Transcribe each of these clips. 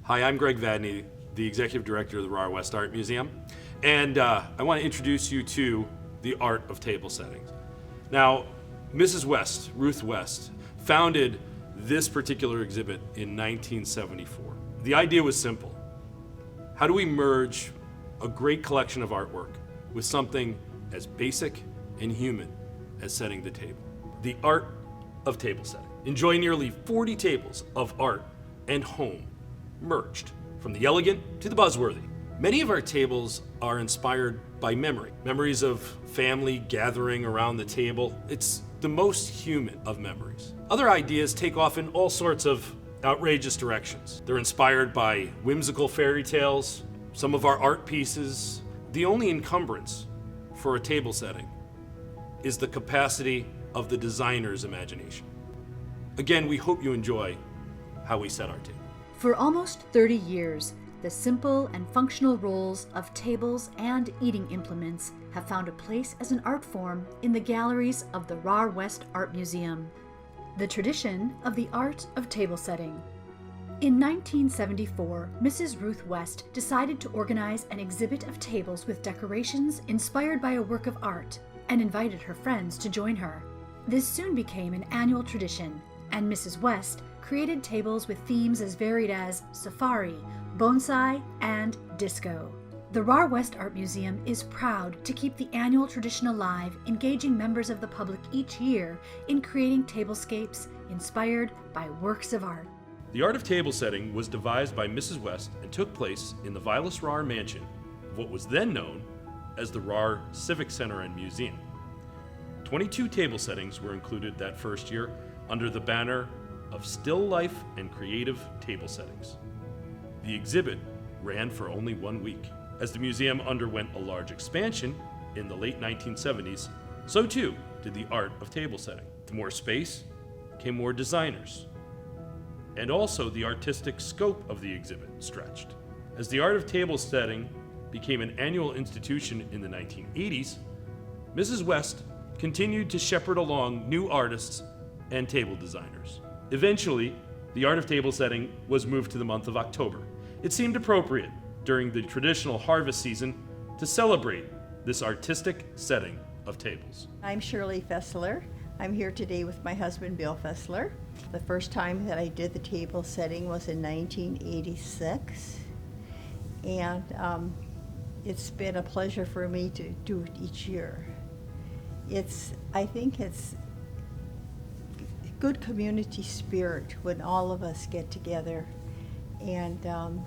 Hi, I'm Greg Vadney, the Executive Director of the Rahr-West Art Museum, and I want to introduce you to the art of table setting. Now, Mrs. West, Ruth West, founded this particular exhibit in 1974. The idea was simple. How do we merge a great collection of artwork with something as basic and human as setting the table? The art of table setting. Enjoy nearly 40 tables of art and home merged, from the elegant to the buzzworthy. Many of our tables are inspired by memory. Memories of family gathering around the table. It's the most human of memories. Other ideas take off in all sorts of outrageous directions. They're inspired by whimsical fairy tales, some of our art pieces. The only encumbrance for a table setting is the capacity of the designer's imagination. Again, we hope you enjoy how we set our table. For almost 30 years, the simple and functional roles of tables and eating implements have found a place as an art form in the galleries of the Rahr-West Art Museum. The tradition of the art of table setting. In 1974, Mrs. Ruth West decided to organize an exhibit of tables with decorations inspired by a work of art and invited her friends to join her. This soon became an annual tradition, and Mrs. West created tables with themes as varied as safari, bonsai, and disco. The Rahr-West Art Museum is proud to keep the annual tradition alive, engaging members of the public each year in creating tablescapes inspired by works of art. The art of table setting was devised by Mrs. West and took place in the Vilas Rahr mansion of what was then known as the Rahr Civic Center and Museum. 22 table settings were included that first year under the banner of Still Life and Creative Table Settings. The exhibit ran for only 1 week. As the museum underwent a large expansion in the late 1970s, so too did the art of table setting. With more space came more designers, and also the artistic scope of the exhibit stretched. As the art of table setting became an annual institution in the 1980s, Mrs. West continued to shepherd along new artists and table designers. Eventually, the art of table setting was moved to the month of October. It seemed appropriate during the traditional harvest season to celebrate this artistic setting of tables. I'm Shirleyessler. I'm here today with my husband, Bill Fessler. The first time that I did the table setting was in 1986, and it's been a pleasure for me to do it each year. I think it's good community spirit when all of us get together and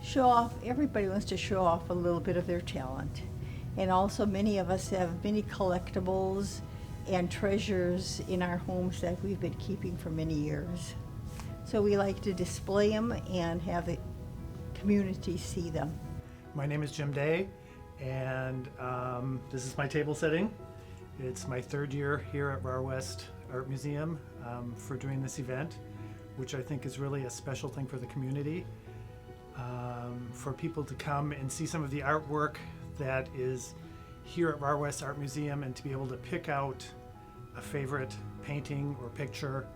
show off. Everybody wants to show off a little bit of their talent. And also many of us have many collectibles and treasures in our homes that we've been keeping for many years. So we like to display them and have the community see them. My name is Jim Day, and this is my table setting. It's my third year here at Rahr-West Art Museum for doing this event, which I think is really a special thing for the community. For people to come and see some of the artwork that is here at Rahr-West Art Museum, and to be able to pick out a favorite painting or picture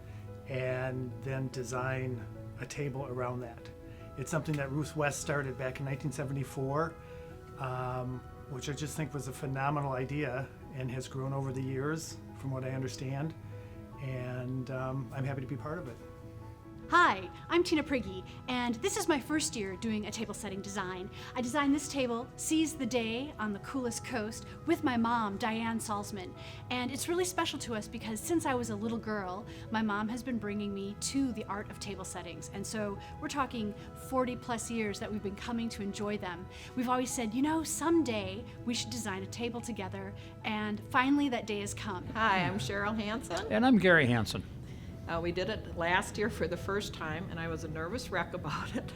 and then design a table around that. It's something that Ruth West started back in 1974, which I just think was a phenomenal idea and has grown over the years, from what I understand, and I'm happy to be part of it. Hi, I'm Tina Priggy, and this is my first year doing a table setting design. I designed this table, Seize the Day, on the coolest coast with my mom, Diane Salzman. And it's really special to us because since I was a little girl, my mom has been bringing me to the art of table settings. And so we're talking 40 plus years that we've been coming to enjoy them. We've always said, you know, someday we should design a table together, and finally that day has come. Hi, I'm Cheryl Hansen. And I'm Gary Hansen. We did it last year for the first time, and I was a nervous wreck about it.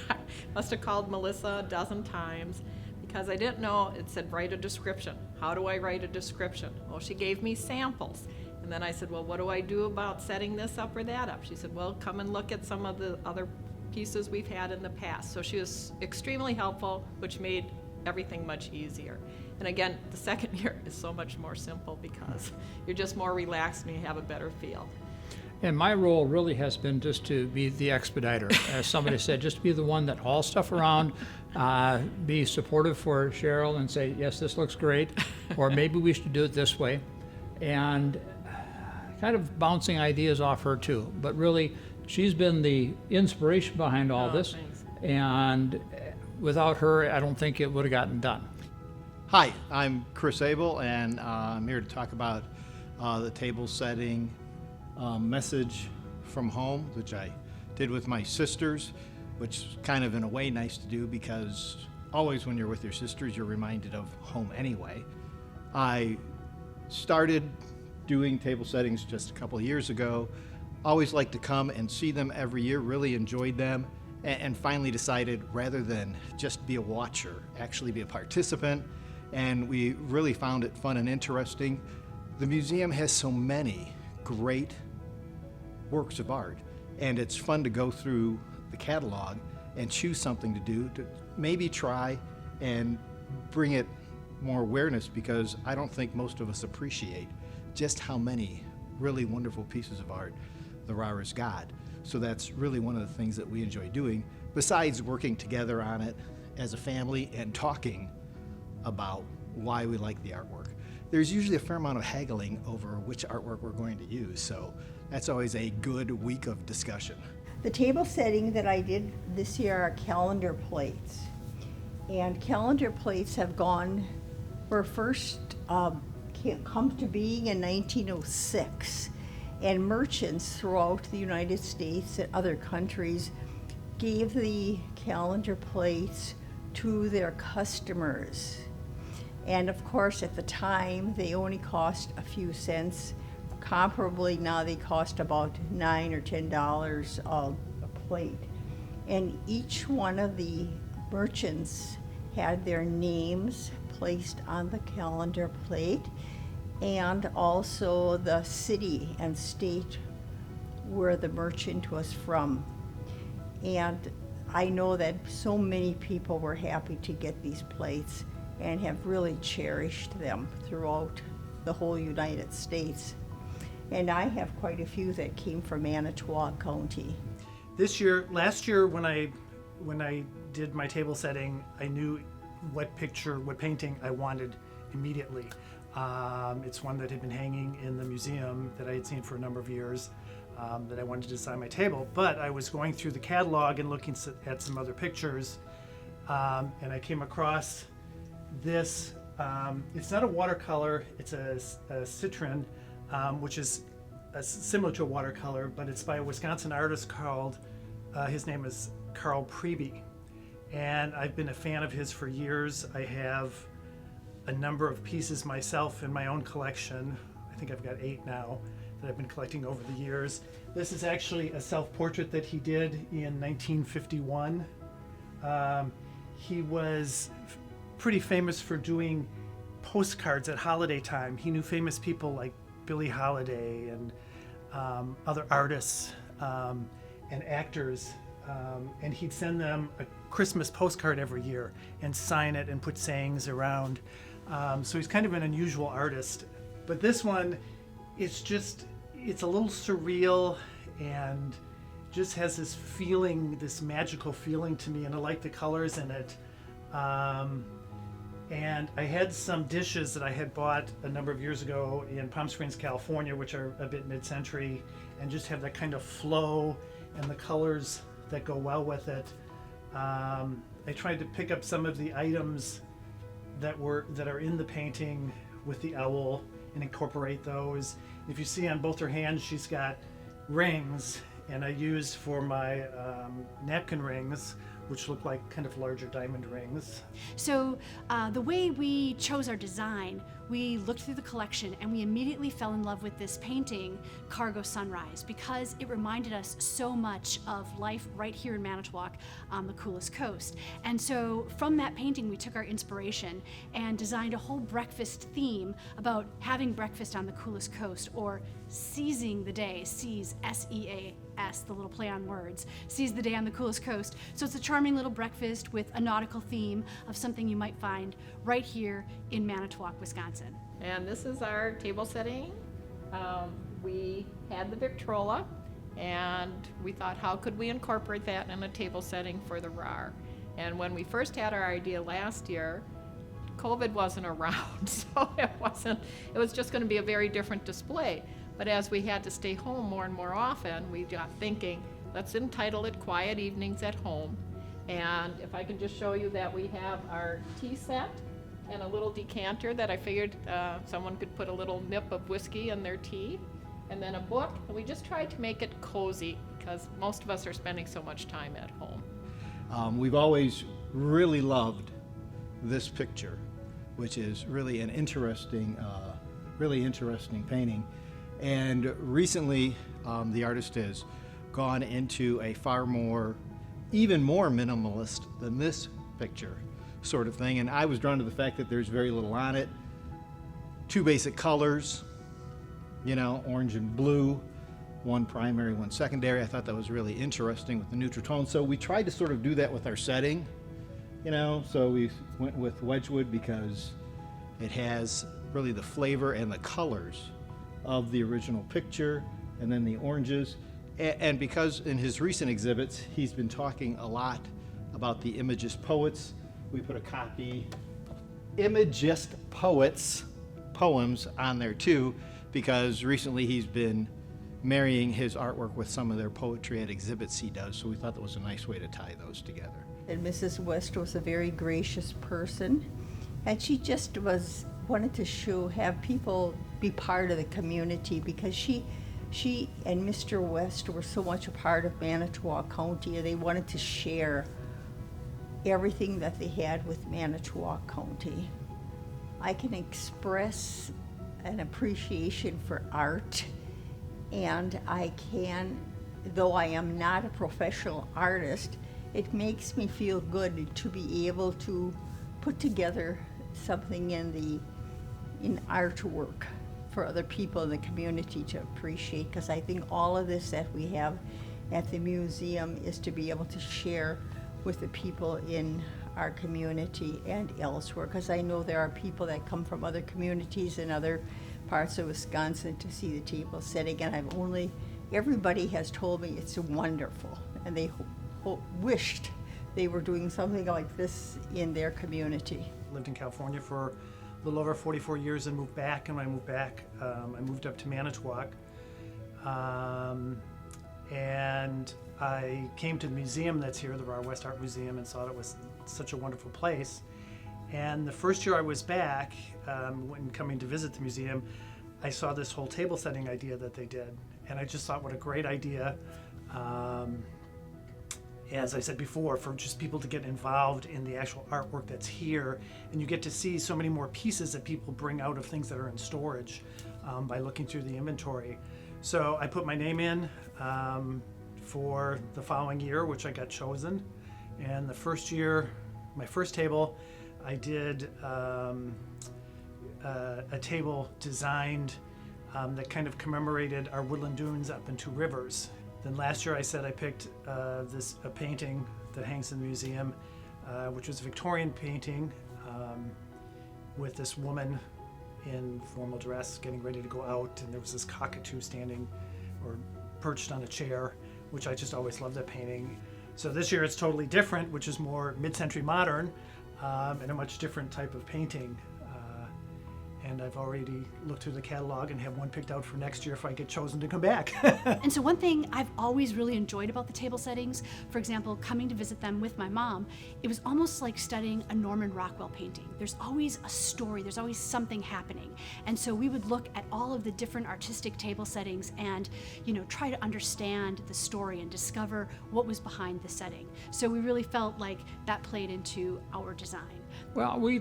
I must have called Melissa a dozen times because I didn't know. It said write a description. How do I write a description? Well, she gave me samples. And then I said, well, what do I do about setting this up or that up? She said, well, come and look at some of the other pieces we've had in the past. So she was extremely helpful, which made everything much easier. And again, the second year is so much more simple because you're just more relaxed and you have a better feel. And my role really has been just to be the expediter. As somebody said, just be the one that hauls stuff around, be supportive for Cheryl and say, yes, this looks great, or maybe we should do it this way. And kind of bouncing ideas off her too. But really, she's been the inspiration behind all this. Thanks. And without her, I don't think it would have gotten done. Hi, I'm Chris Abel, and I'm here to talk about the table setting message from home, which I did with my sisters, which is kind of in a way nice to do because always when you're with your sisters, you're reminded of home anyway. I started doing table settings just a couple of years ago. Always like to come and see them every year, really enjoyed them, and finally decided rather than just be a watcher, actually be a participant, and we really found it fun and interesting. The museum has so many great works of art, and it's fun to go through the catalog and choose something to do, to maybe try and bring it more awareness, because I don't think most of us appreciate just how many really wonderful pieces of art the Rahr has got. So that's really one of the things that we enjoy doing, besides working together on it as a family and talking about why we like the artwork. There's usually a fair amount of haggling over which artwork we're going to use, so that's always a good week of discussion. The table setting that I did this year are calendar plates. And calendar plates were first come to being in 1906. And merchants throughout the United States and other countries gave the calendar plates to their customers. And of course, at the time, they only cost a few cents. Comparably, now they cost about $9 or $10 a plate. And each one of the merchants had their names placed on the calendar plate, and also the city and state where the merchant was from. And I know that so many people were happy to get these plates and have really cherished them throughout the whole United States. And I have quite a few that came from Manitowoc County. Last year when I did my table setting, I knew what painting I wanted immediately. It's one that had been hanging in the museum that I had seen for a number of years, that I wanted to design my table. But I was going through the catalog and looking at some other pictures, and I came across this. It's not a watercolor, it's a citron, which is similar to a watercolor, but it's by a Wisconsin artist called, his name is Priggy. And I've been a fan of his for years. I have a number of pieces myself in my own collection. I think I've got 8 now that I've been collecting over the years. This is actually a self-portrait that he did in 1951. He was pretty famous for doing postcards at holiday time. He knew famous people like Billie Holiday and other artists and actors, and he'd send them a Christmas postcard every year and sign it and put sayings around. So he's kind of an unusual artist. But this one, it's a little surreal and just has this feeling, this magical feeling to me, and I like the colors in it. And I had some dishes that I had bought a number of years ago in Palm Springs, California, which are a bit mid-century, and just have that kind of flow and the colors that go well with it. I tried to pick up some of the items that are in the painting with the owl and incorporate those. If you see on both her hands, she's got rings, and I used for my napkin rings, which look like kind of larger diamond rings. So the way we chose our design, we looked through the collection and we immediately fell in love with this painting, Cargo Sunrise, because it reminded us so much of life right here in Manitowoc on the coolest coast. And so from that painting, we took our inspiration and designed a whole breakfast theme about having breakfast on the coolest coast, or seizing the day, seize, S-E-A-S, the little play on words, seize the day on the coolest coast. So it's a charming little breakfast with a nautical theme of something you might find right here in Manitowoc, Wisconsin. And this is our table setting. we had the Victrola, and we thought, how could we incorporate that in a table setting for the RAR? And when we first had our idea last year, COVID wasn't around, so it was just going to be a very different display. But as we had to stay home more and more often, we got thinking, let's entitle it Quiet Evenings at Home. And if I can just show you that we have our tea set and a little decanter that I figured someone could put a little nip of whiskey in their tea, and then a book. And we just tried to make it cozy because most of us are spending so much time at home. We've always really loved this picture, which is really an interesting painting. And recently, the artist has gone into a even more minimalist than this picture sort of thing. And I was drawn to the fact that there's very little on it. 2 basic colors, orange and blue, one primary, one secondary. I thought that was really interesting with the neutral tone. So we tried to sort of do that with our setting, so we went with Wedgwood because it has really the flavor and the colors of the original picture, and then the oranges. And because in his recent exhibits, he's been talking a lot about the Imagist poets, we put a copy of Imagist poets poems on there too, because recently he's been marrying his artwork with some of their poetry at exhibits he does, so we thought that was a nice way to tie those together. And Mrs. West was a very gracious person, and she just wanted to have people be part of the community, because she and Mr. West were so much a part of Manitowoc County, and they wanted to share everything that they had with Manitowoc County. I can express an appreciation for art, and though I am not a professional artist, it makes me feel good to be able to put together something in artwork for other people in the community to appreciate, because I think all of this that we have at the museum is to be able to share with the people in our community and elsewhere, because I know there are people that come from other communities in other parts of Wisconsin to see the table setting, and everybody has told me it's wonderful, and they wished they were doing something like this in their community. Lived in California for a little over 44 years and moved back, and when I moved back, I moved up to Manitowoc. And I came to the museum that's here, the Rahr-West Art Museum, and saw it was such a wonderful place. And the first year I was back, when coming to visit the museum, I saw this whole table setting idea that they did. And I just thought, what a great idea. As I said before, for just people to get involved in the actual artwork that's here, and you get to see so many more pieces that people bring out of things that are in storage by looking through the inventory. So I put my name in for the following year, which I got chosen. And the first year, my first table, I did a table designed that kind of commemorated our woodland dunes up in Two Rivers. Then last year I said I picked a painting that hangs in the museum, which was a Victorian painting with this woman in formal dress getting ready to go out, and there was this cockatoo standing or perched on a chair, which I just always loved that painting. So this year it's totally different, which is more mid-century modern and a much different type of painting. And I've already looked through the catalog and have one picked out for next year if I get chosen to come back. And so one thing I've always really enjoyed about the table settings, for example, coming to visit them with my mom, it was almost like studying a Norman Rockwell painting. There's always a story, there's always something happening. And so we would look at all of the different artistic table settings and, try to understand the story and discover what was behind the setting. So we really felt like that played into our design. Well, we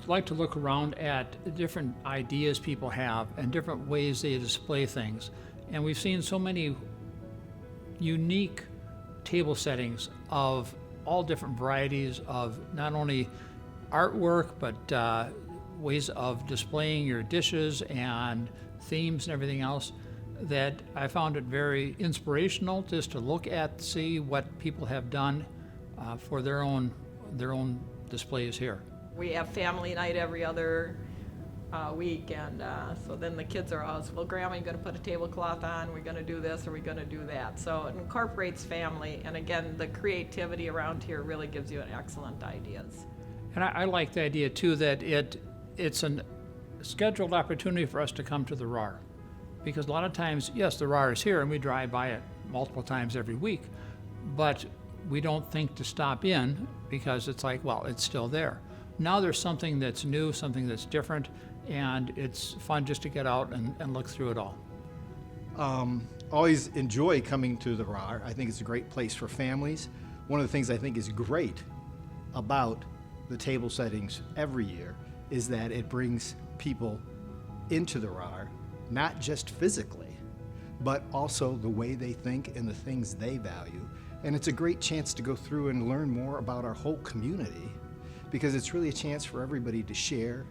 like to look around at different ideas people have and different ways they display things. And we've seen so many unique table settings of all different varieties of not only artwork, but ways of displaying your dishes and themes and everything else, that I found it very inspirational just to look at, see what people have done for their own displays here. We have family night every other week, and so then the kids are always, well, Grandma, you gonna put a tablecloth on, we're gonna do this, or we're gonna do that. So it incorporates family, and again, the creativity around here really gives you excellent ideas. And I like the idea too that it's a scheduled opportunity for us to come to the Rahr. Because a lot of times, yes, the Rahr is here and we drive by it multiple times every week, but we don't think to stop in because it's like, well, it's still there. Now there's something that's new, something that's different, and it's fun just to get out and look through it all. Always enjoy coming to the Rahr. I think it's a great place for families. One of the things I think is great about the table settings every year is that it brings people into the Rahr, not just physically, but also the way they think and the things they value. And it's a great chance to go through and learn more about our whole community, because it's really a chance for everybody to share.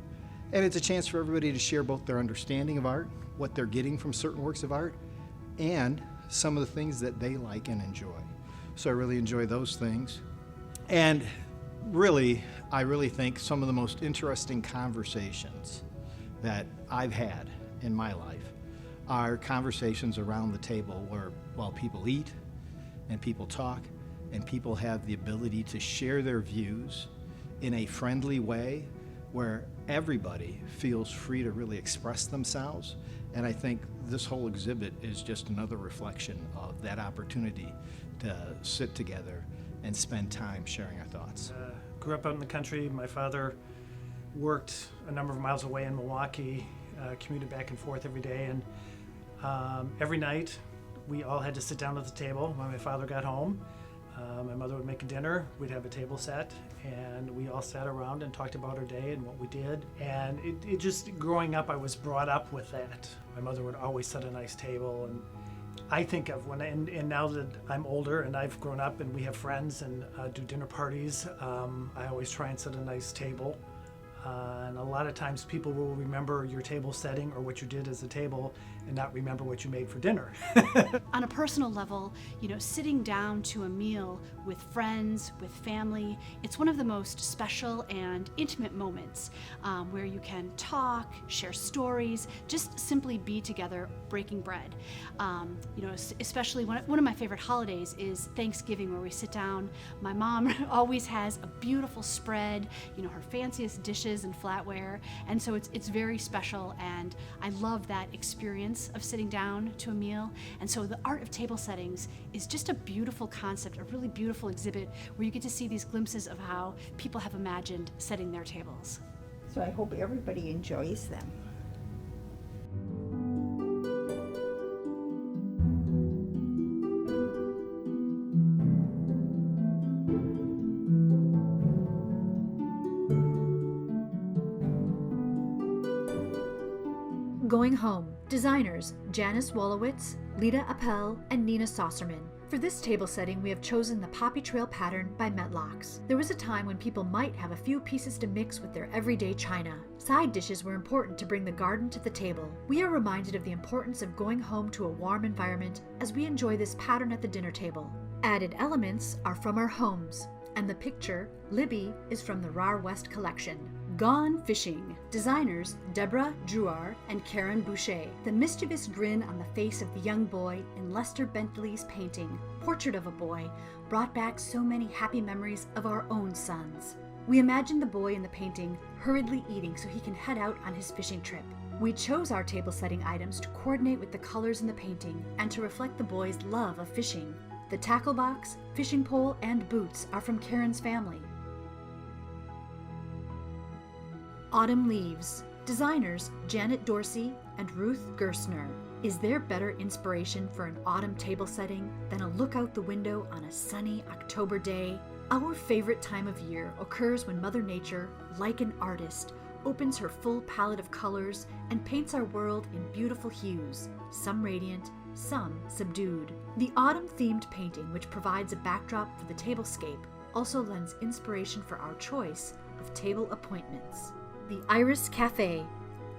And it's a chance for everybody to share both their understanding of art, what they're getting from certain works of art, and some of the things that they like and enjoy. So I really enjoy those things. And really, I really think some of the most interesting conversations that I've had in my life are conversations around the table where, while people eat and people talk and people have the ability to share their views in a friendly way where everybody feels free to really express themselves. And I think this whole exhibit is just another reflection of that opportunity to sit together and spend time sharing our thoughts. Grew up out in the country. My father worked a number of miles away in Milwaukee, commuted back and forth every day, and every night we all had to sit down at the table when my father got home. My mother would make a dinner, we'd have a table set, and we all sat around and talked about our day and what we did. And it just, growing up, I was brought up with that. My mother would always set a nice table, and I think of when, and now that I'm older and I've grown up and we have friends and do dinner parties, I always try and set a nice table. And a lot of times people will remember your table setting or what you did as a table and not remember what you made for dinner. On a personal level, sitting down to a meal with friends, with family, it's one of the most special and intimate moments where you can talk, share stories, just simply be together breaking bread. Especially one of my favorite holidays is Thanksgiving, where we sit down. My mom always has a beautiful spread, her fanciest dishes and flatware, and so it's very special, and I love that experience of sitting down to a meal. And so the art of table settings is just a beautiful concept, a really beautiful exhibit where you get to see these glimpses of how people have imagined setting their tables. So I hope everybody enjoys them. Going Home. Designers Janice Wolowitz, Lita Appel, and Nina Saucerman. For this table setting, we have chosen the Poppy Trail pattern by Metlocks. There was a time when people might have a few pieces to mix with their everyday china. Side dishes were important to bring the garden to the table. We are reminded of the importance of going home to a warm environment as we enjoy this pattern at the dinner table. Added elements are from our homes, and the picture, Libby, is from the Rahr-West collection. Gone Fishing. Designers Deborah Drouar and Karen Boucher. The mischievous grin on the face of the young boy in Lester Bentley's painting, Portrait of a Boy, brought back so many happy memories of our own sons. We imagine the boy in the painting hurriedly eating so he can head out on his fishing trip. We chose our table setting items to coordinate with the colors in the painting and to reflect the boy's love of fishing. The tackle box, fishing pole, and boots are from Karen's family. Autumn Leaves. Designers Janet Dorsey and Ruth Gerstner. Is there better inspiration for an autumn table setting than a look out the window on a sunny October day? Our favorite time of year occurs when Mother Nature, like an artist, opens her full palette of colors and paints our world in beautiful hues, some radiant, some subdued. The autumn-themed painting, which provides a backdrop for the tablescape, also lends inspiration for our choice of table appointments. The Iris Cafe.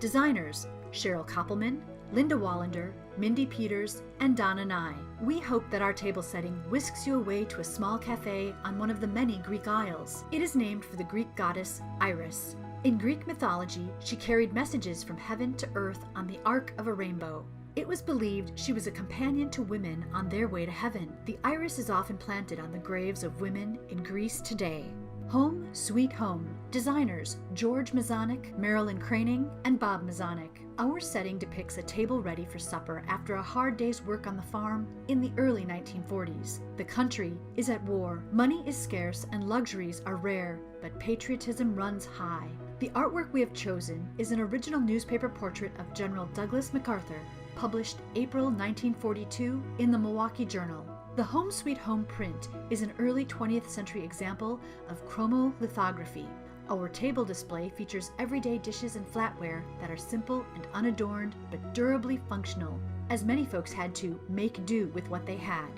Designers Cheryl Koppelman, Linda Wallander, Mindy Peters, and Donna Nye. We hope that our table setting whisks you away to a small cafe on one of the many Greek isles. It is named for the Greek goddess Iris. In Greek mythology, she carried messages from heaven to earth on the arc of a rainbow. It was believed she was a companion to women on their way to heaven. The iris is often planted on the graves of women in Greece today. Home Sweet Home. Designers George Mazonik, Marilyn Craning, and Bob Mazonik. Our setting depicts a table ready for supper after a hard day's work on the farm in the early 1940s. The country is at war, money is scarce, and luxuries are rare, but patriotism runs high. The artwork we have chosen is an original newspaper portrait of General Douglas MacArthur, published April 1942 in the Milwaukee Journal. The Home Sweet Home print is an early 20th century example of chromolithography. Our table display features everyday dishes and flatware that are simple and unadorned but durably functional, as many folks had to make do with what they had.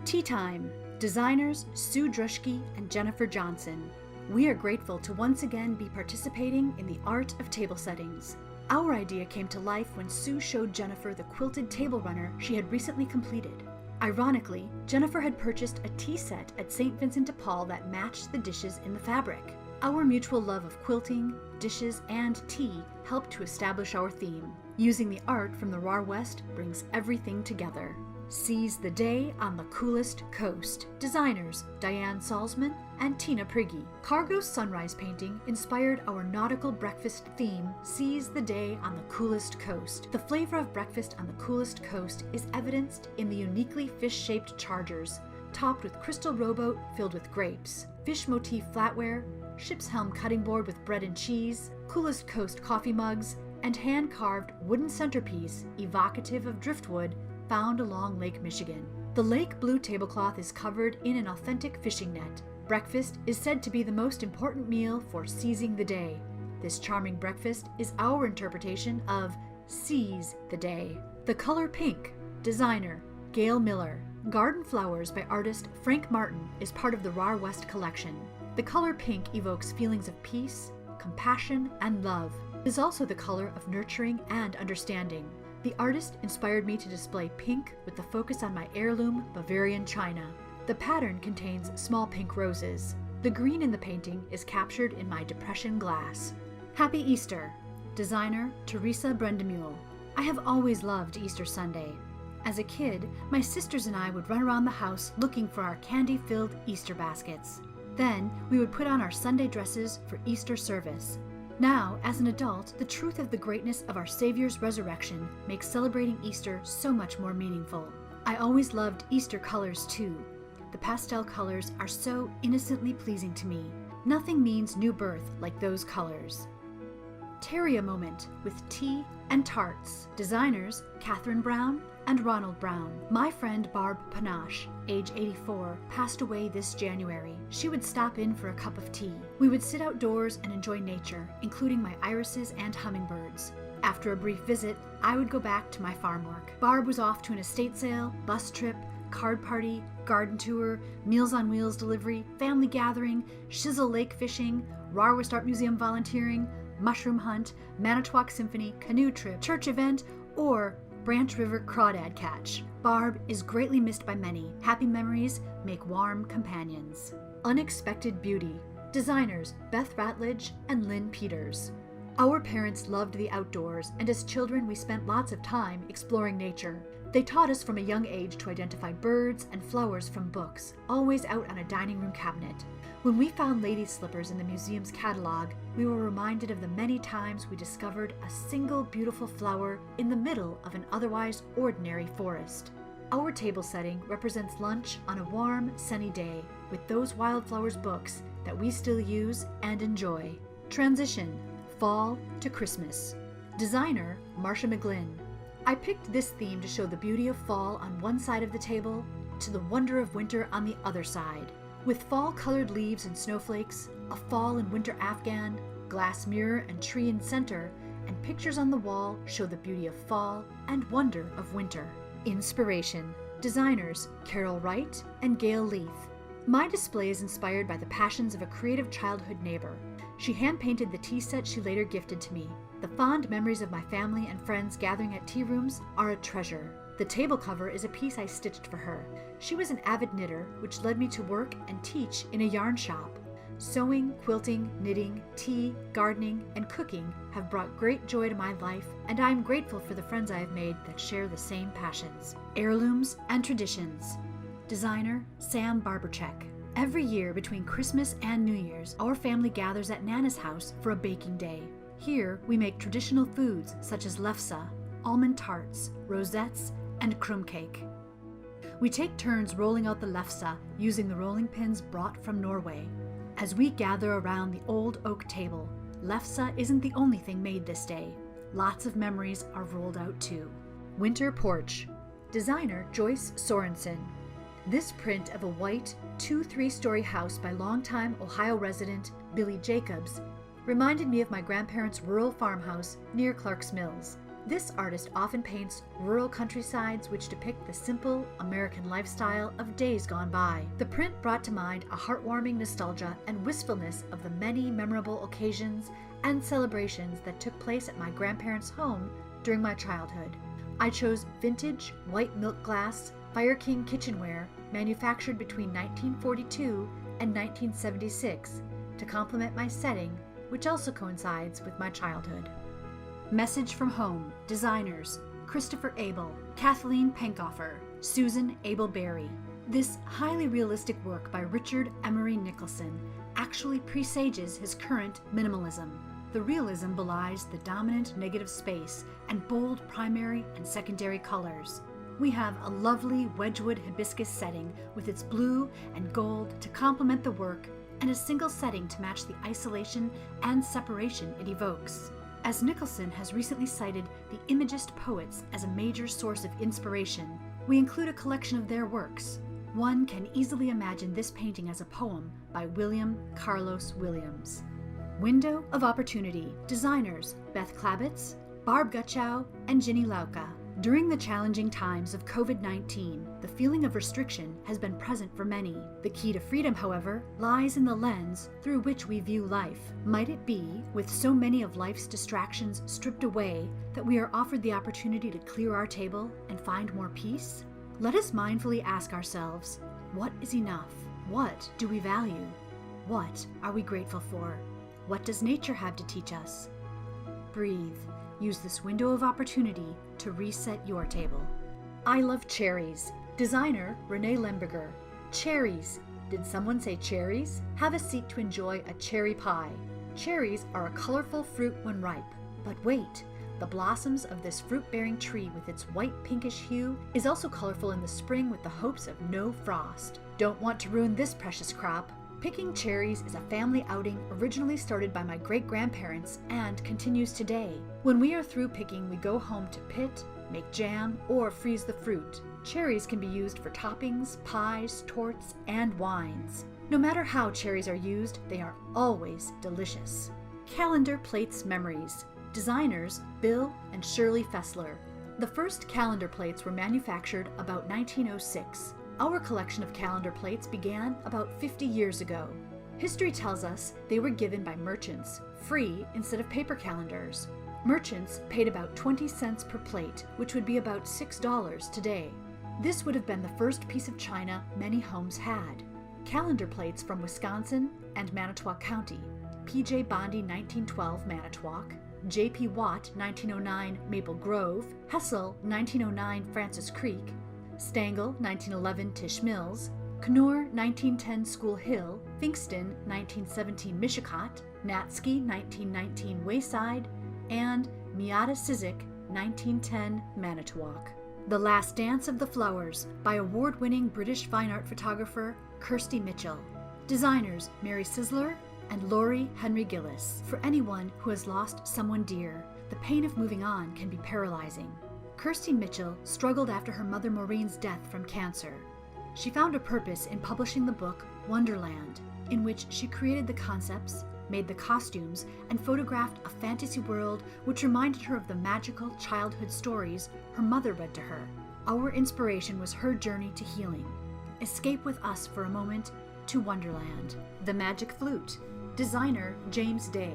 Tea time. Designers Sue Druschke and Jennifer Johnson. We are grateful to once again be participating in the art of table settings. Our idea came to life when Sue showed Jennifer the quilted table runner she had recently completed. Ironically, Jennifer had purchased a tea set at St. Vincent de Paul that matched the dishes in the fabric. Our mutual love of quilting, dishes, and tea helped to establish our theme. Using the art from the Rahr-West brings everything together. Seize the day on the coolest coast. Designers Diane Salzman and Tina Priggy. Cargo's sunrise painting inspired our nautical breakfast theme, Seize the day on the coolest coast. The flavor of breakfast on the coolest coast is evidenced in the uniquely fish-shaped chargers, topped with crystal rowboat filled with grapes, fish motif flatware, ship's helm cutting board with bread and cheese, coolest coast coffee mugs, and hand-carved wooden centerpiece evocative of driftwood found along Lake Michigan. The lake blue tablecloth is covered in an authentic fishing net. Breakfast is said to be the most important meal for seizing the day. This charming breakfast is our interpretation of seize the day. The color pink. Designer Gail Miller. Garden Flowers by artist Frank Martin is part of the Rahr-West collection. The color pink evokes feelings of peace, compassion, and love. It is also the color of nurturing and understanding. The artist inspired me to display pink with the focus on my heirloom Bavarian china. The pattern contains small pink roses. The green in the painting is captured in my depression glass. Happy Easter. Designer Teresa Brendemühl. I have always loved Easter Sunday. As a kid, my sisters and I would run around the house looking for our candy-filled Easter baskets. Then we would put on our Sunday dresses for Easter service. Now, as an adult, the truth of the greatness of our Savior's resurrection makes celebrating Easter so much more meaningful. I always loved Easter colors too. The pastel colors are so innocently pleasing to me. Nothing means new birth like those colors. Terrier moment with tea and tarts. Designers Catherine Brown and Ronald Brown. My friend Barb Panache, age 84, passed away this January. She would stop in for a cup of tea. We would sit outdoors and enjoy nature, including my irises and hummingbirds. After a brief visit, I would go back to my farm work. Barb was off to an estate sale, bus trip, card party, garden tour, Meals on Wheels delivery, family gathering, Shizzle Lake fishing, Rahr-West Art Museum volunteering, mushroom hunt, Manitowoc Symphony, canoe trip, church event, or Branch River crawdad catch. Barb is greatly missed by many. Happy memories make warm companions. Unexpected beauty. Designers Beth Ratledge and Lynn Peters. Our parents loved the outdoors, and as children we spent lots of time exploring nature. They taught us from a young age to identify birds and flowers from books, always out on a dining room cabinet. When we found ladies' slippers in the museum's catalog, we were reminded of the many times we discovered a single beautiful flower in the middle of an otherwise ordinary forest. Our table setting represents lunch on a warm, sunny day with those wildflowers books that we still use and enjoy. Transition, fall to Christmas. Designer Marcia McGlynn. I picked this theme to show the beauty of fall on one side of the table to the wonder of winter on the other side. With fall-colored leaves and snowflakes, a fall and winter afghan, glass mirror and tree in center, and pictures on the wall show the beauty of fall and wonder of winter. Inspiration. Designers Carol Wright and Gail Leith. My display is inspired by the passions of a creative childhood neighbor. She hand-painted the tea set she later gifted to me. The fond memories of my family and friends gathering at tea rooms are a treasure. The table cover is a piece I stitched for her. She was an avid knitter, which led me to work and teach in a yarn shop. Sewing, quilting, knitting, tea, gardening, and cooking have brought great joy to my life, and I am grateful for the friends I have made that share the same passions. Heirlooms and traditions. Designer Sam Barbercheck. Every year between Christmas and New Year's, our family gathers at Nana's house for a baking day. Here, we make traditional foods such as lefse, almond tarts, rosettes, and crumb cake. We take turns rolling out the lefse using the rolling pins brought from Norway. As we gather around the old oak table, lefse isn't the only thing made this day. Lots of memories are rolled out too. Winter Porch. Designer Joyce Sorensen. This print of a white 2-3-story house by longtime Ohio resident Billy Jacobs reminded me of my grandparents' rural farmhouse near Clark's Mills. This artist often paints rural countrysides which depict the simple American lifestyle of days gone by. The print brought to mind a heartwarming nostalgia and wistfulness of the many memorable occasions and celebrations that took place at my grandparents' home during my childhood. I chose vintage white milk glass Fire King kitchenware manufactured between 1942 and 1976 to complement my setting, which also coincides with my childhood. Message from Home. Designers Christopher Abel, Kathleen Penkoffer, Susan Abel Berry. This highly realistic work by Richard Emery Nicholson actually presages his current minimalism. The realism belies the dominant negative space and bold primary and secondary colors. We have a lovely Wedgwood hibiscus setting with its blue and gold to complement the work, and a single setting to match the isolation and separation it evokes. As Nicholson has recently cited the Imagist poets as a major source of inspiration, we include a collection of their works. One can easily imagine this painting as a poem by William Carlos Williams. Window of Opportunity. Designers Beth Klabitz, Barb Gutchow, and Ginny Lauka. During the challenging times of COVID-19, the feeling of restriction has been present for many. The key to freedom, however, lies in the lens through which we view life. Might it be, with so many of life's distractions stripped away, that we are offered the opportunity to clear our table and find more peace? Let us mindfully ask ourselves, what is enough? What do we value? What are we grateful for? What does nature have to teach us? Breathe. Use this window of opportunity to reset your table. I love cherries. Designer Renee Lemberger. Cherries. Did someone say cherries? Have a seat to enjoy a cherry pie. Cherries are a colorful fruit when ripe. But wait, the blossoms of this fruit-bearing tree with its white pinkish hue is also colorful in the spring with the hopes of no frost. Don't want to ruin this precious crop. Picking cherries is a family outing originally started by my great-grandparents and continues today. When we are through picking, we go home to pit, make jam, or freeze the fruit. Cherries can be used for toppings, pies, torts, and wines. No matter how cherries are used, they are always delicious. Calendar Plates Memories. Designers Bill and Shirleyessler. The first calendar plates were manufactured about 1906. Our collection of calendar plates began about 50 years ago. History tells us they were given by merchants, free instead of paper calendars. Merchants paid about 20 cents per plate, which would be about $6 today. This would have been the first piece of china many homes had. Calendar plates from Wisconsin and Manitowoc County, P.J. Bondi 1912 Manitowoc, J.P. Watt 1909 Maple Grove, Hessel 1909 Francis Creek, Stangl 1911 Tisch Mills, Knorr 1910 School Hill, Finkston 1917 Mishicot, Natsky 1919 Wayside, and Miata Sizik 1910 Manitowoc. The Last Dance of the Flowers by award-winning British fine art photographer Kirsty Mitchell. Designers Mary Sizzler and Laurie Henry Gillis. For anyone who has lost someone dear, the pain of moving on can be paralyzing. Kirsty Mitchell struggled after her mother Maureen's death from cancer. She found a purpose in publishing the book Wonderland, in which she created the concepts, made the costumes, and photographed a fantasy world which reminded her of the magical childhood stories her mother read to her. Our inspiration was her journey to healing. Escape with us for a moment to Wonderland. The Magic Flute. Designer James Day.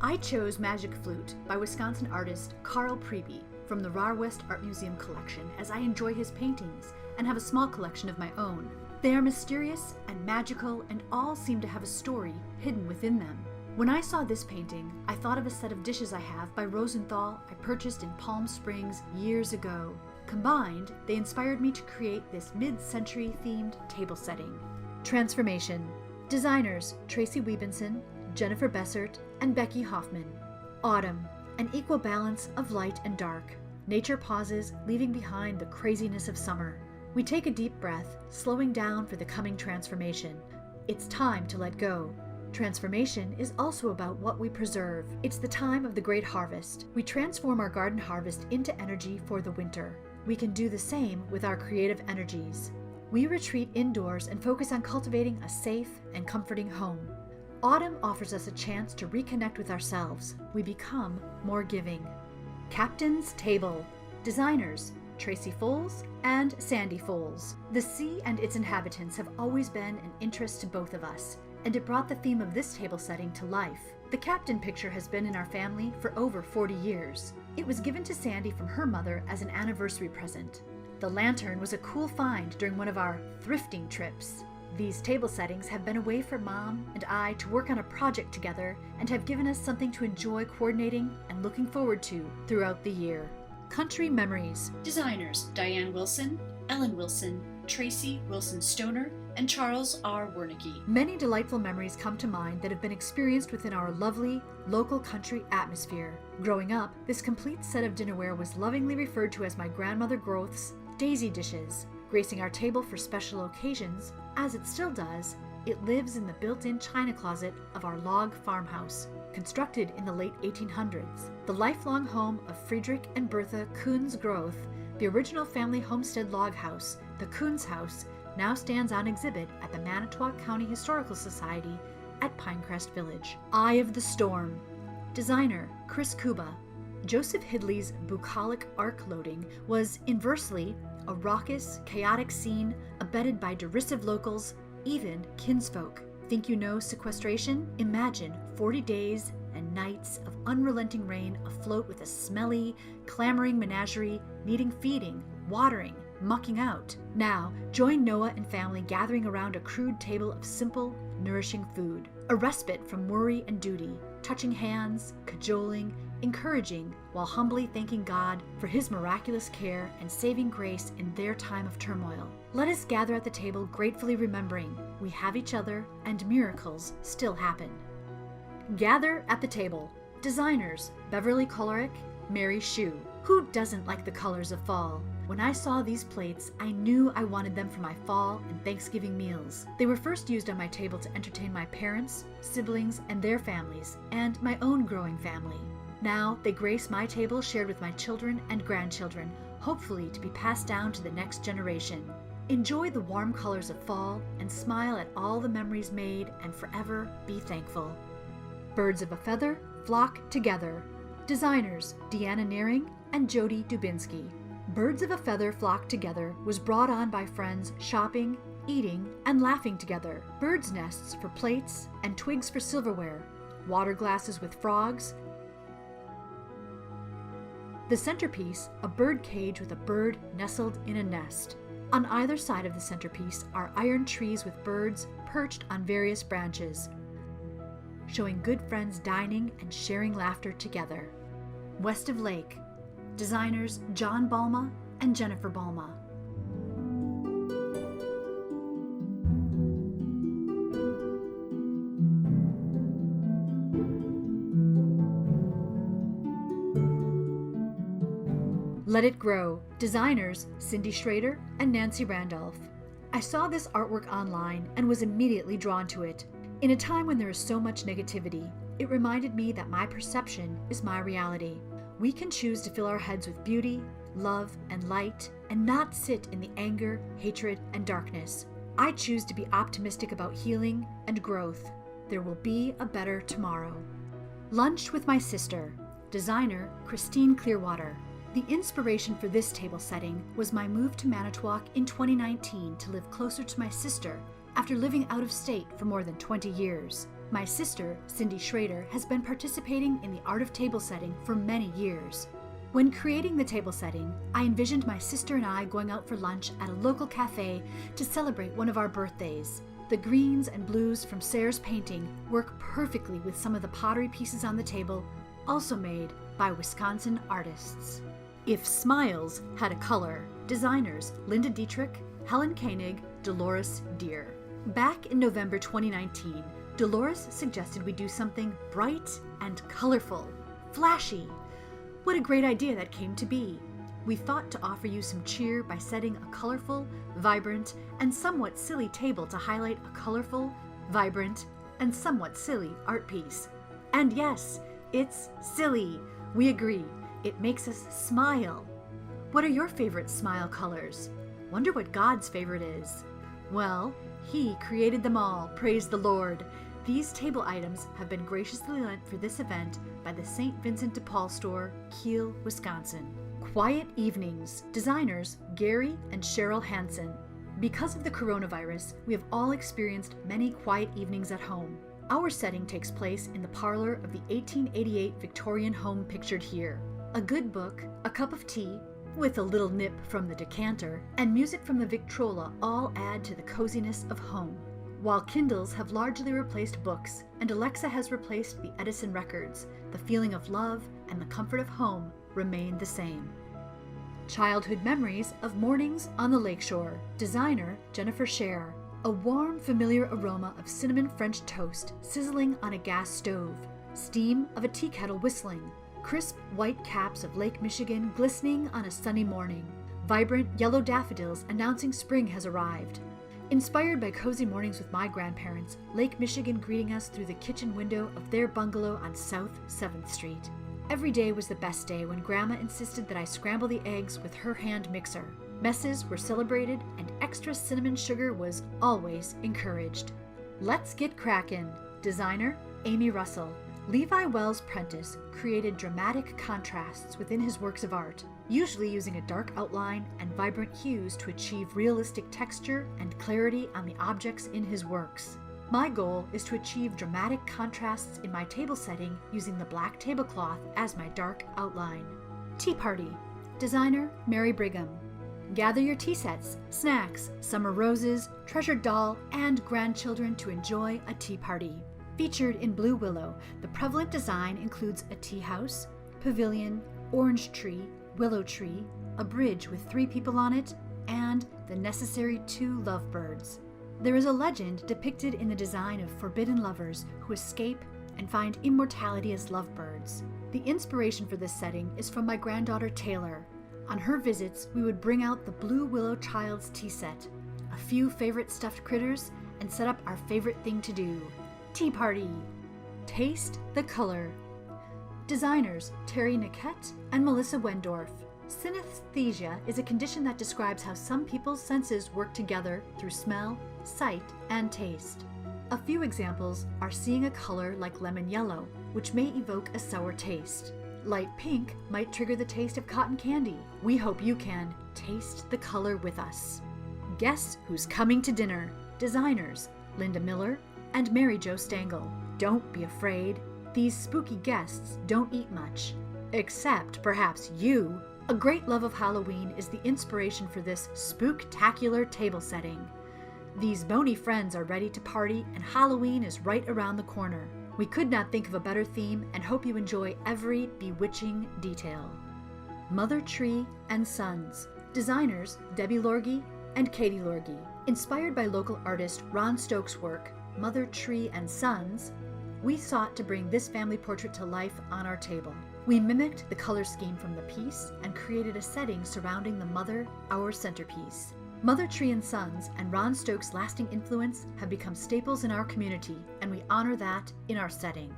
I chose Magic Flute by Wisconsin artist Carl Priggy from the Rahr-West Art Museum collection, as I enjoy his paintings and have a small collection of my own. They are mysterious and magical, and all seem to have a story hidden within them. When I saw this painting, I thought of a set of dishes I have by Rosenthal I purchased in Palm Springs years ago. Combined, they inspired me to create this mid-century themed table setting. Transformation. Designers Tracy Wiebenson, Jennifer Bessert, and Becky Hoffman. Autumn. An equal balance of light and dark. Nature pauses, leaving behind the craziness of summer. We take a deep breath, slowing down for the coming transformation. It's time to let go. Transformation is also about what we preserve. It's the time of the great harvest. We transform our garden harvest into energy for the winter. We can do the same with our creative energies. We retreat indoors and focus on cultivating a safe and comforting home. Autumn offers us a chance to reconnect with ourselves. We become more giving. Captain's Table. Designers Tracy Foles and Sandy Foles. The sea and its inhabitants have always been an interest to both of us, and it brought the theme of this table setting to life. The captain picture has been in our family for over 40 years. It was given to Sandy from her mother as an anniversary present. The lantern was a cool find during one of our thrifting trips. These table settings have been a way for Mom and I to work on a project together and have given us something to enjoy coordinating and looking forward to throughout the year. Country Memories. Designers Diane Wilson, Ellen Wilson, Tracy Wilson Stoner, and Charles R. Wernicke. Many delightful memories come to mind that have been experienced within our lovely, local country atmosphere. Growing up, this complete set of dinnerware was lovingly referred to as my grandmother Groth's daisy dishes. Gracing our table for special occasions, as it still does, it lives in the built-in china closet of our log farmhouse, constructed in the late 1800s. The lifelong home of Friedrich and Bertha Kuhn's Groth, the original family homestead log house, the Kuhn's House, now stands on exhibit at the Manitowoc County Historical Society at Pinecrest Village. Eye of the Storm. Designer Chris Kuba. Joseph Hidley's bucolic arc loading was inversely a raucous, chaotic scene abetted by derisive locals, even kinsfolk. Think you know sequestration? Imagine 40 days and nights of unrelenting rain afloat with a smelly, clamoring menagerie needing feeding, watering, mucking out. Now, join Noah and family gathering around a crude table of simple, nourishing food. A respite from worry and duty, touching hands, cajoling, encouraging, while humbly thanking God for His miraculous care and saving grace in their time of turmoil. Let us gather at the table gratefully remembering we have each other and miracles still happen. Gather at the table. Designers Beverly Kolarick, Mary Shue. Who doesn't like the colors of fall? When I saw these plates, I knew I wanted them for my fall and Thanksgiving meals. They were first used on my table to entertain my parents, siblings, and their families, and my own growing family. Now they grace my table shared with my children and grandchildren, hopefully to be passed down to the next generation. Enjoy the warm colors of fall and smile at all the memories made, and forever be thankful. Birds of a Feather Flock Together. Designers Deanna Nearing and Jody Dubinsky. Birds of a Feather Flock Together was brought on by friends shopping, eating, and laughing together. Birds' nests for plates and twigs for silverware. Water glasses with frogs. The centerpiece, a bird cage with a bird nestled in a nest. On either side of the centerpiece are iron trees with birds perched on various branches, showing good friends dining and sharing laughter together. West of Lake. Designers John Balma and Jennifer Balma. Let It Grow. Designers Cindy Schrader and Nancy Randolph. I saw this artwork online and was immediately drawn to it. In a time when there is so much negativity, it reminded me that my perception is my reality. We can choose to fill our heads with beauty, love, and light, and not sit in the anger, hatred, and darkness. I choose to be optimistic about healing and growth. There will be a better tomorrow. Lunch with My Sister. Designer Christine Clearwater. The inspiration for this table setting was my move to Manitowoc in 2019 to live closer to my sister after living out of state for more than 20 years. My sister, Cindy Schrader, has been participating in the art of table setting for many years. When creating the table setting, I envisioned my sister and I going out for lunch at a local cafe to celebrate one of our birthdays. The greens and blues from Sayre's painting work perfectly with some of the pottery pieces on the table, also made by Wisconsin artists. If smiles had a color, designers Linda Dietrich, Helen Koenig, Dolores Deer. Back in November 2019, Dolores suggested we do something bright and colorful, flashy. What a great idea that came to be. We thought to offer you some cheer by setting a colorful, vibrant, and somewhat silly table to highlight a colorful, vibrant, and somewhat silly art piece. And yes, it's silly. We agree. It makes us smile. What are your favorite smile colors? Wonder what God's favorite is. Well, He created them all, praise the Lord. These table items have been graciously lent for this event by the St. Vincent de Paul store, Kiel, Wisconsin. Quiet Evenings, designers Gary and Cheryl Hansen. Because of the coronavirus, we have all experienced many quiet evenings at home. Our setting takes place in the parlor of the 1888 Victorian home pictured here. A good book, a cup of tea, with a little nip from the decanter, and music from the Victrola all add to the coziness of home. While Kindles have largely replaced books, and Alexa has replaced the Edison records, the feeling of love and the comfort of home remain the same. Childhood memories of mornings on the lakeshore. Designer Jennifer Scher. A warm, familiar aroma of cinnamon French toast sizzling on a gas stove. Steam of a tea kettle whistling. Crisp white caps of Lake Michigan glistening on a sunny morning. Vibrant yellow daffodils announcing spring has arrived. Inspired by cozy mornings with my grandparents, Lake Michigan greeting us through the kitchen window of their bungalow on South 7th Street. Every day was the best day when Grandma insisted that I scramble the eggs with her hand mixer. Messes were celebrated and extra cinnamon sugar was always encouraged. Let's get crackin'. Designer Amy Russell. Levi Wells Prentice created dramatic contrasts within his works of art, usually using a dark outline and vibrant hues to achieve realistic texture and clarity on the objects in his works. My goal is to achieve dramatic contrasts in my table setting using the black tablecloth as my dark outline. Tea Party. Designer Mary Brigham. Gather your tea sets, snacks, summer roses, treasured doll, and grandchildren to enjoy a tea party. Featured in Blue Willow, the prevalent design includes a tea house, pavilion, orange tree, willow tree, a bridge with 3 people on it, and the necessary 2 lovebirds. There is a legend depicted in the design of forbidden lovers who escape and find immortality as lovebirds. The inspiration for this setting is from my granddaughter Taylor. On her visits, we would bring out the Blue Willow Child's tea set, a few favorite stuffed critters, and set up our favorite thing to do. Tea Party. Taste the color. Designers Terry Niquette and Melissa Wendorf. Synesthesia is a condition that describes how some people's senses work together through smell, sight, and taste. A few examples are seeing a color like lemon yellow, which may evoke a sour taste. Light pink might trigger the taste of cotton candy. We hope you can taste the color with us. Guess who's coming to dinner? Designers Linda Miller and Mary Jo Stengel. Don't be afraid. These spooky guests don't eat much. Except perhaps you. A great love of Halloween is the inspiration for this spooktacular table setting. These bony friends are ready to party and Halloween is right around the corner. We could not think of a better theme and hope you enjoy every bewitching detail. Mother Tree and Sons. Designers Debbie Lorgy and Katie Lorgy. Inspired by local artist Ron Stokes' work, Mother Tree and Sons, we sought to bring this family portrait to life on our table. We mimicked the color scheme from the piece and created a setting surrounding the mother, our centerpiece. Mother Tree and Sons and Ron Stokes' lasting influence have become staples in our community, and we honor that in our setting.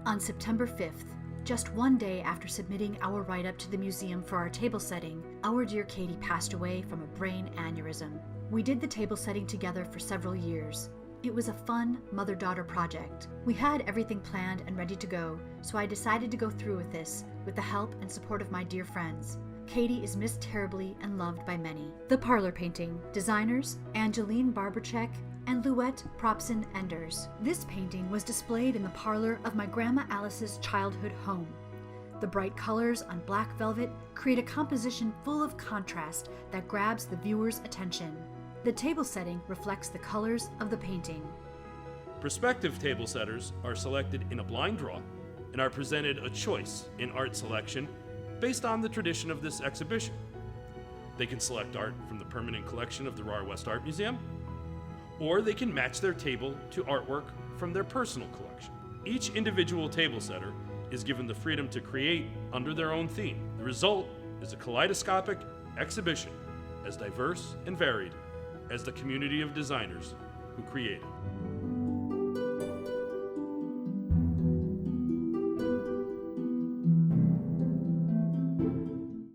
On September 5th, just one day after submitting our write-up to the museum for our table setting, our dear Katie passed away from a brain aneurysm. We did the table setting together for several years. It was a fun mother-daughter project. We had everything planned and ready to go, so I decided to go through with this with the help and support of my dear friends. Katie is missed terribly and loved by many. The Parlor Painting. Designers Angeline Barberchek and Louette Propson Enders. This painting was displayed in the parlor of my Grandma Alice's childhood home. The bright colors on black velvet create a composition full of contrast that grabs the viewer's attention. The table setting reflects the colors of the painting. Prospective table setters are selected in a blind draw and are presented a choice in art selection based on the tradition of this exhibition. They can select art from the permanent collection of the Rahr-West Art Museum, or they can match their table to artwork from their personal collection. Each individual table setter is given the freedom to create under their own theme. The result is a kaleidoscopic exhibition as diverse and varied as the community of designers who created.